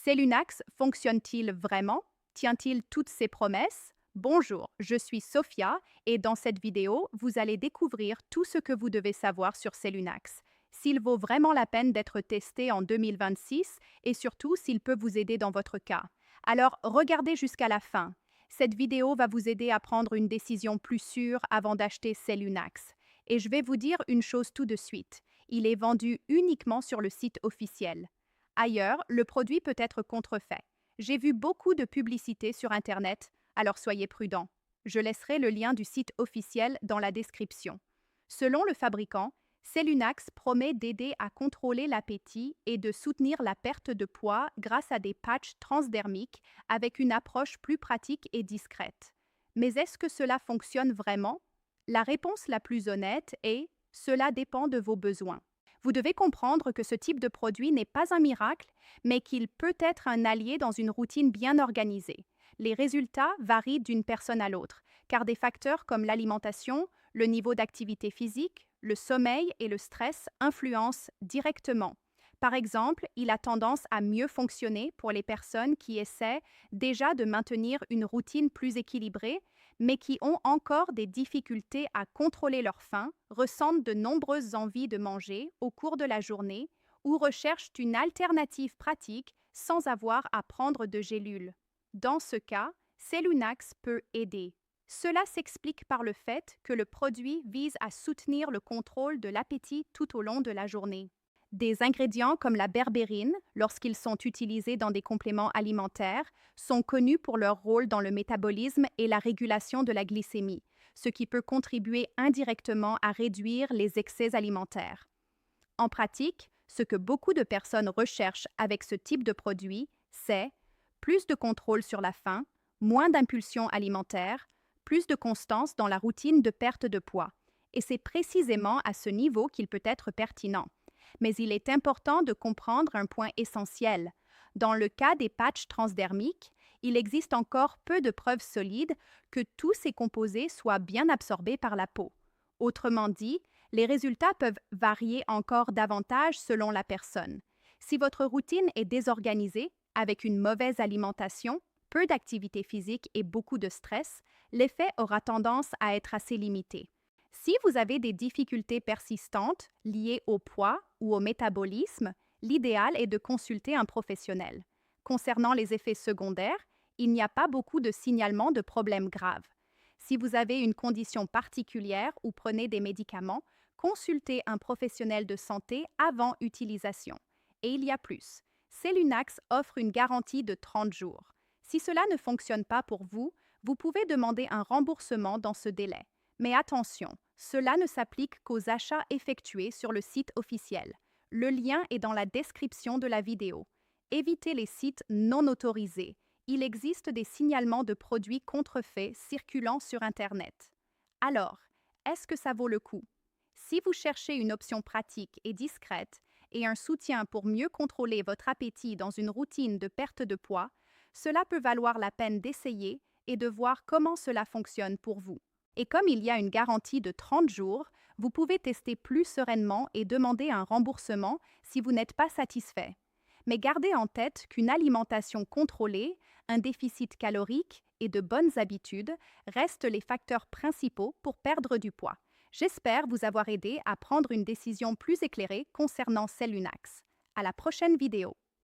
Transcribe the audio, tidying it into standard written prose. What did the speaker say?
Cellunax fonctionne-t-il vraiment? Tient-il toutes ses promesses? Bonjour, je suis Sophia et dans cette vidéo, vous allez découvrir tout ce que vous devez savoir sur Cellunax, s'il vaut vraiment la peine d'être testé en 2026 et surtout s'il peut vous aider dans votre cas. Alors, regardez jusqu'à la fin. Cette vidéo va vous aider à prendre une décision plus sûre avant d'acheter Cellunax. Et je vais vous dire une chose tout de suite. Il est vendu uniquement sur le site officiel. Ailleurs, le produit peut être contrefait. J'ai vu beaucoup de publicités sur Internet, alors soyez prudents. Je laisserai le lien du site officiel dans la description. Selon le fabricant, Cellunax promet d'aider à contrôler l'appétit et de soutenir la perte de poids grâce à des patchs transdermiques avec une approche plus pratique et discrète. Mais est-ce que cela fonctionne vraiment? La réponse la plus honnête est « cela dépend de vos besoins ». Vous devez comprendre que ce type de produit n'est pas un miracle, mais qu'il peut être un allié dans une routine bien organisée. Les résultats varient d'une personne à l'autre, car des facteurs comme l'alimentation, le niveau d'activité physique, le sommeil et le stress influencent directement. Par exemple, il a tendance à mieux fonctionner pour les personnes qui essaient déjà de maintenir une routine plus équilibrée, mais qui ont encore des difficultés à contrôler leur faim, ressentent de nombreuses envies de manger au cours de la journée ou recherchent une alternative pratique sans avoir à prendre de gélules. Dans ce cas, Cellunax peut aider. Cela s'explique par le fait que le produit vise à soutenir le contrôle de l'appétit tout au long de la journée. Des ingrédients comme la berbérine, lorsqu'ils sont utilisés dans des compléments alimentaires, sont connus pour leur rôle dans le métabolisme et la régulation de la glycémie, ce qui peut contribuer indirectement à réduire les excès alimentaires. En pratique, ce que beaucoup de personnes recherchent avec ce type de produit, c'est plus de contrôle sur la faim, moins d'impulsions alimentaires, plus de constance dans la routine de perte de poids. Et c'est précisément à ce niveau qu'il peut être pertinent. Mais il est important de comprendre un point essentiel. Dans le cas des patchs transdermiques, il existe encore peu de preuves solides que tous ces composés soient bien absorbés par la peau. Autrement dit, les résultats peuvent varier encore davantage selon la personne. Si votre routine est désorganisée, avec une mauvaise alimentation, peu d'activité physique et beaucoup de stress, l'effet aura tendance à être assez limité. Si vous avez des difficultés persistantes liées au poids ou au métabolisme, l'idéal est de consulter un professionnel. Concernant les effets secondaires, il n'y a pas beaucoup de signalements de problèmes graves. Si vous avez une condition particulière ou prenez des médicaments, consultez un professionnel de santé avant utilisation. Et il y a plus. Cellunax offre une garantie de 30 jours. Si cela ne fonctionne pas pour vous, vous pouvez demander un remboursement dans ce délai. Mais attention, cela ne s'applique qu'aux achats effectués sur le site officiel. Le lien est dans la description de la vidéo. Évitez les sites non autorisés. Il existe des signalements de produits contrefaits circulant sur Internet. Alors, est-ce que ça vaut le coup? Si vous cherchez une option pratique et discrète et un soutien pour mieux contrôler votre appétit dans une routine de perte de poids, cela peut valoir la peine d'essayer et de voir comment cela fonctionne pour vous. Et comme il y a une garantie de 30 jours, vous pouvez tester plus sereinement et demander un remboursement si vous n'êtes pas satisfait. Mais gardez en tête qu'une alimentation contrôlée, un déficit calorique et de bonnes habitudes restent les facteurs principaux pour perdre du poids. J'espère vous avoir aidé à prendre une décision plus éclairée concernant Cellunax. À la prochaine vidéo.